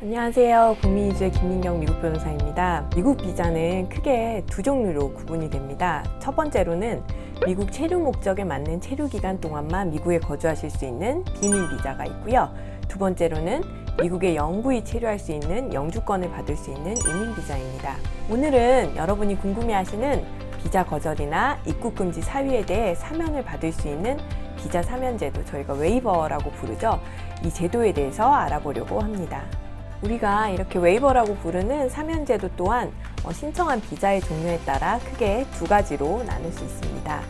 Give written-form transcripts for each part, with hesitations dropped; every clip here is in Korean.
안녕하세요. 국민이주의 김민경 미국 변호사입니다. 미국 비자는 크게 두 종류로 구분이 됩니다. 첫 번째로는 미국 체류 목적에 맞는 체류 기간 동안만 미국에 거주하실 수 있는 비민 비자가 있고요. 두 번째로는 미국에 영구히 체류할 수 있는 영주권을 받을 수 있는 이민 비자입니다. 오늘은 여러분이 궁금해하시는 비자 거절이나 입국 금지 사유에 대해 사면을 받을 수 있는 비자 사면 제도, 저희가 웨이버라고 부르죠. 이 제도에 대해서 알아보려고 합니다. 우리가 이렇게 웨이버라고 부르는 사면 제도 또한 신청한 비자의 종류에 따라 크게 두 가지로 나눌 수 있습니다.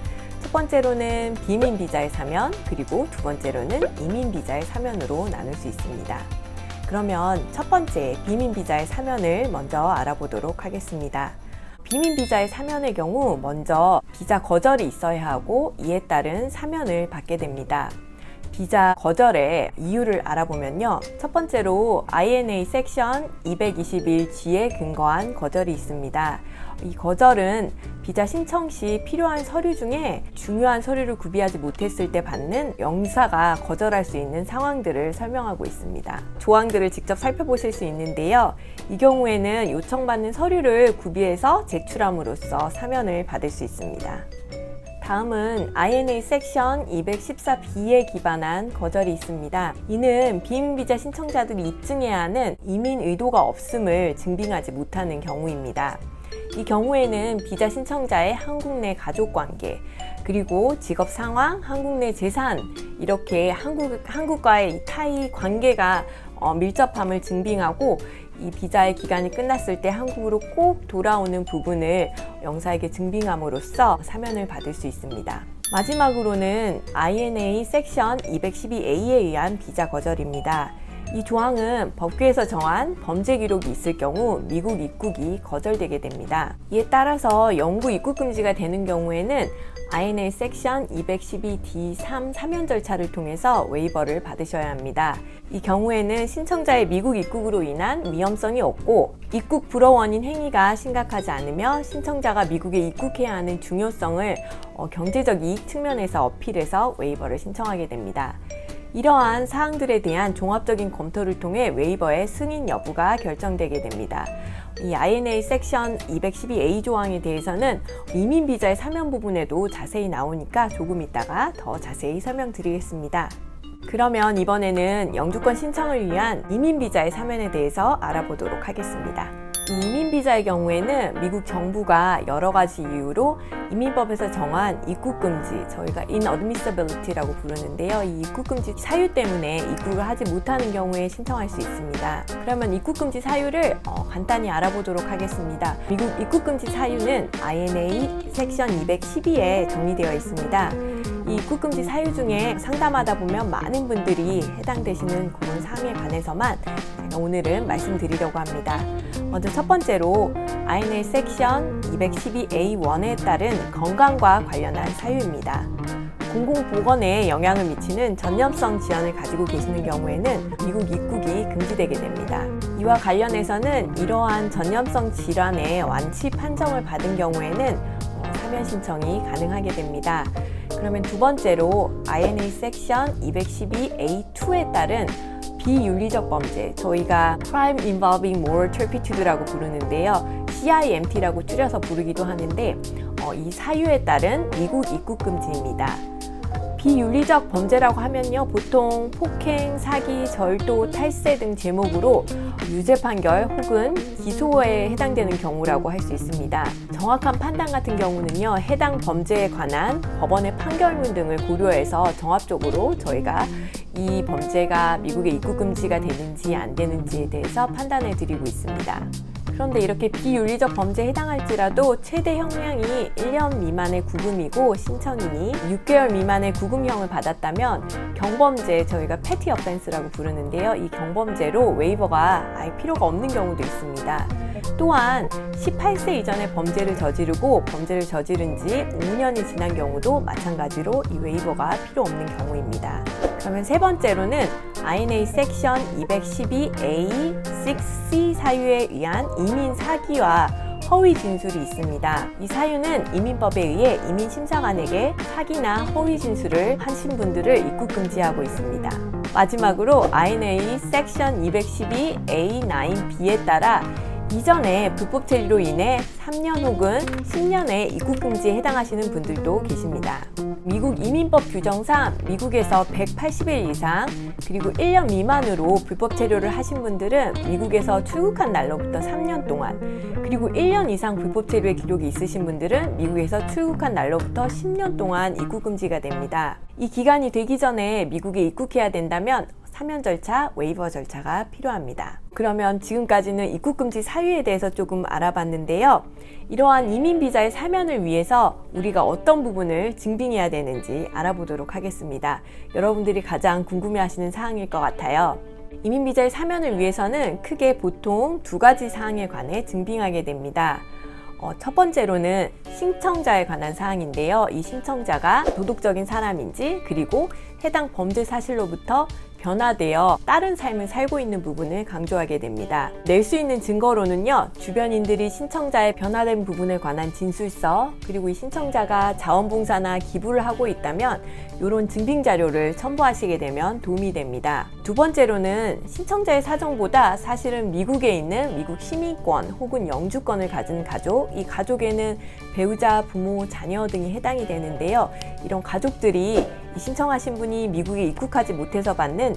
첫 번째로는 비민 비자의 사면, 그리고 두 번째로는 이민 비자의 사면으로 나눌 수 있습니다. 그러면 첫 번째 비민 비자의 사면을 먼저 알아보도록 하겠습니다. 비민 비자의 사면의 경우 먼저 비자 거절이 있어야 하고 이에 따른 사면을 받게 됩니다. 비자 거절의 이유를 알아보면요. 첫 번째로 INA 섹션 221G에 근거한 거절이 있습니다. 이 거절은 비자 신청 시 필요한 서류 중에 중요한 서류를 구비하지 못했을 때 받는 영사가 거절할 수 있는 상황들을 설명하고 있습니다. 조항들을 직접 살펴보실 수 있는데요. 이 경우에는 요청받는 서류를 구비해서 제출함으로써 사면을 받을 수 있습니다. 다음은 INA 섹션 214B에 기반한 거절이 있습니다. 이는 비민 비자 신청자들이 입증해야 하는 이민 의도가 없음을 증빙하지 못하는 경우입니다. 이 경우에는 비자 신청자의 한국 내 가족 관계, 그리고 직업 상황, 한국 내 재산, 이렇게 한국과의 이 타이 관계가 밀접함을 증빙하고 이 비자의 기간이 끝났을 때 한국으로 꼭 돌아오는 부분을 영사에게 증빙함으로써 사면을 받을 수 있습니다. 마지막으로는 INA 섹션 212A에 의한 비자 거절입니다. 이 조항은 법규에서 정한 범죄 기록이 있을 경우 미국 입국이 거절되게 됩니다. 이에 따라서 영구 입국 금지가 되는 경우에는 INA 섹션 212D3 사면 절차를 통해서 웨이버를 받으셔야 합니다. 이 경우에는 신청자의 미국 입국으로 인한 위험성이 없고 입국 불허 원인 행위가 심각하지 않으며 신청자가 미국에 입국해야 하는 중요성을 경제적 이익 측면에서 어필해서 웨이버를 신청하게 됩니다. 이러한 사항들에 대한 종합적인 검토를 통해 웨이버의 승인 여부가 결정되게 됩니다. 이 INA 섹션 212A 조항에 대해서는 이민 비자의 사면 부분에도 자세히 나오니까 조금 이따가 더 자세히 설명드리겠습니다. 그러면 이번에는 영주권 신청을 위한 이민 비자의 사면에 대해서 알아보도록 하겠습니다. 이 이민 비자의 경우에는 미국 정부가 여러 가지 이유로 이민법에서 정한 입국 금지, 저희가 inadmissibility라고 부르는데요. 이 입국 금지 사유 때문에 입국을 하지 못하는 경우에 신청할 수 있습니다. 그러면 입국 금지 사유를 간단히 알아보도록 하겠습니다. 미국 입국 금지 사유는 INA 섹션 212에 정리되어 있습니다. 이 입국 금지 사유 중에 상담하다 보면 많은 분들이 해당되시는 그런 사항에 관해서만 제가 오늘은 말씀드리려고 합니다. 먼저 첫 번째로 INA 섹션 212A1에 따른 건강과 관련한 사유입니다. 공공보건에 영향을 미치는 전염성 질환을 가지고 계시는 경우에는 미국 입국이 금지되게 됩니다. 이와 관련해서는 이러한 전염성 질환의 완치 판정을 받은 경우에는 사면 신청이 가능하게 됩니다. 그러면 두 번째로 INA 섹션 212A2에 따른 비윤리적 범죄, 저희가 Crime Involving Moral Turpitude라고 부르는데요. CIMT라고 줄여서 부르기도 하는데 이 사유에 따른 미국 입국 금지입니다. 비윤리적 범죄라고 하면요, 보통 폭행, 사기, 절도, 탈세 등 제목으로 유죄 판결 혹은 기소에 해당되는 경우라고 할 수 있습니다. 정확한 판단 같은 경우는요, 해당 범죄에 관한 법원의 판결문 등을 고려해서 종합적으로 저희가 이 범죄가 미국의 입국 금지가 되는지 안 되는지에 대해서 판단해 드리고 있습니다. 그런데 이렇게 비윤리적 범죄에 해당할지라도 최대 형량이 1년 미만의 구금이고 신청인이 6개월 미만의 구금형을 받았다면 경범죄, 저희가 패티 어펜스라고 부르는데요. 이 경범죄로 웨이버가 아예 필요가 없는 경우도 있습니다. 또한 18세 이전에 범죄를 저지르고 범죄를 저지른 지 5년이 지난 경우도 마찬가지로 이 웨이버가 필요 없는 경우입니다. 그러면 세 번째로는 INA 섹션 212A6C 사유에 의한 이민 사기와 허위 진술이 있습니다. 이 사유는 이민법에 의해 이민심사관에게 사기나 허위 진술을 하신 분들을 입국 금지하고 있습니다. 마지막으로 INA 섹션 212A9B에 따라 이전에 불법 체류로 인해 3년 혹은 10년의 입국 금지에 해당하시는 분들도 계십니다. 미국 이민법 규정상 미국에서 180일 이상 그리고 1년 미만으로 불법 체류를 하신 분들은 미국에서 출국한 날로부터 3년 동안, 그리고 1년 이상 불법 체류의 기록이 있으신 분들은 미국에서 출국한 날로부터 10년 동안 입국 금지가 됩니다. 이 기간이 되기 전에 미국에 입국해야 된다면 사면 절차, 웨이버 절차가 필요합니다. 그러면 지금까지는 입국금지 사유에 대해서 조금 알아봤는데요. 이러한 이민비자의 사면을 위해서 우리가 어떤 부분을 증빙해야 되는지 알아보도록 하겠습니다. 여러분들이 가장 궁금해하시는 사항일 것 같아요. 이민비자의 사면을 위해서는 크게 보통 두 가지 사항에 관해 증빙하게 됩니다. 첫 번째로는 신청자에 관한 사항인데요. 이 신청자가 도덕적인 사람인지, 그리고 해당 범죄 사실로부터 변화되어 다른 삶을 살고 있는 부분을 강조하게 됩니다. 낼 수 있는 증거로는요, 주변인들이 신청자의 변화된 부분에 관한 진술서, 그리고 이 신청자가 자원봉사나 기부를 하고 있다면 이런 증빙 자료를 첨부하시게 되면 도움이 됩니다. 두 번째로는 신청자의 사정보다 사실은 미국에 있는 미국 시민권 혹은 영주권을 가진 가족, 이 가족에는 배우자, 부모, 자녀 등이 해당이 되는데요. 이런 가족들이 신청하신 분이 미국에 입국하지 못해서 받는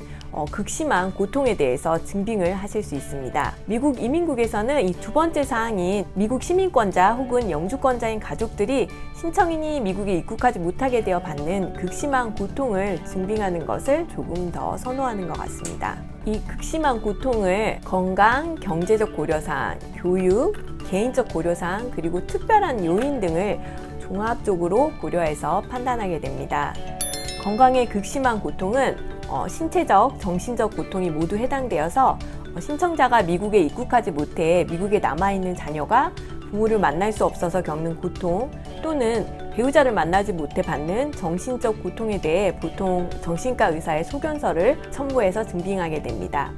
극심한 고통에 대해서 증빙을 하실 수 있습니다. 미국 이민국에서는 이 두 번째 사항인 미국 시민권자 혹은 영주권자인 가족들이 신청인이 미국에 입국하지 못하게 되어 받는 극심한 고통을 증빙하는 것을 조금 더 선호하는 것 같습니다. 이 극심한 고통을 건강, 경제적 고려사항, 교육, 개인적 고려사항, 그리고 특별한 요인 등을 종합적으로 고려해서 판단하게 됩니다. 건강의 극심한 고통은 신체적, 정신적 고통이 모두 해당되어서 신청자가 미국에 입국하지 못해 미국에 남아있는 자녀가 부모를 만날 수 없어서 겪는 고통, 또는 배우자를 만나지 못해 받는 정신적 고통에 대해 보통 정신과 의사의 소견서를 첨부해서 증빙하게 됩니다.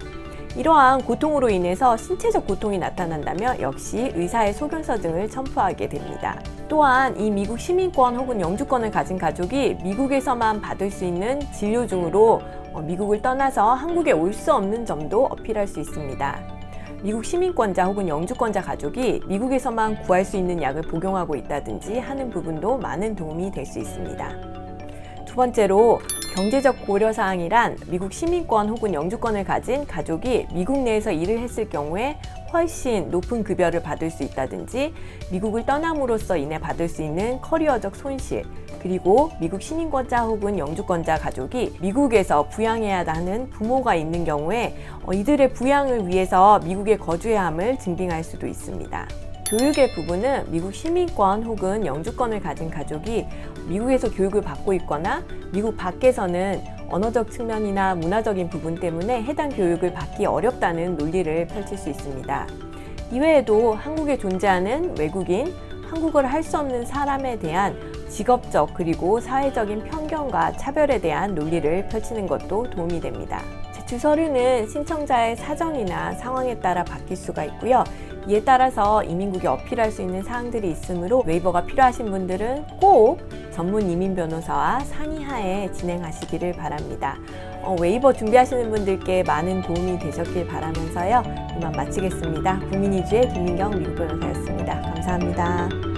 이러한 고통으로 인해서 신체적 고통이 나타난다면 역시 의사의 소견서 등을 첨부하게 됩니다. 또한 이 미국 시민권 혹은 영주권을 가진 가족이 미국에서만 받을 수 있는 진료 중으로 미국을 떠나서 한국에 올 수 없는 점도 어필할 수 있습니다. 미국 시민권자 혹은 영주권자 가족이 미국에서만 구할 수 있는 약을 복용하고 있다든지 하는 부분도 많은 도움이 될 수 있습니다. 두 번째로 경제적 고려사항이란 미국 시민권 혹은 영주권을 가진 가족이 미국 내에서 일을 했을 경우에 훨씬 높은 급여를 받을 수 있다든지, 미국을 떠남으로써 인해 받을 수 있는 커리어적 손실, 그리고 미국 시민권자 혹은 영주권자 가족이 미국에서 부양해야 하는 부모가 있는 경우에 이들의 부양을 위해서 미국에 거주해야 함을 증빙할 수도 있습니다. 교육의 부분은 미국 시민권 혹은 영주권을 가진 가족이 미국에서 교육을 받고 있거나 미국 밖에서는 언어적 측면이나 문화적인 부분 때문에 해당 교육을 받기 어렵다는 논리를 펼칠 수 있습니다. 이외에도 한국에 존재하는 외국인, 한국어를 할 수 없는 사람에 대한 직업적 그리고 사회적인 편견과 차별에 대한 논리를 펼치는 것도 도움이 됩니다. 제출 서류는 신청자의 사정이나 상황에 따라 바뀔 수가 있고요. 이에 따라서 이민국에 어필할 수 있는 사항들이 있으므로 웨이버가 필요하신 분들은 꼭 전문 이민 변호사와 상의하에 진행하시기를 바랍니다. 웨이버 준비하시는 분들께 많은 도움이 되셨길 바라면서요. 이만 마치겠습니다. 국민이주의 김민경 미국 변호사였습니다. 감사합니다.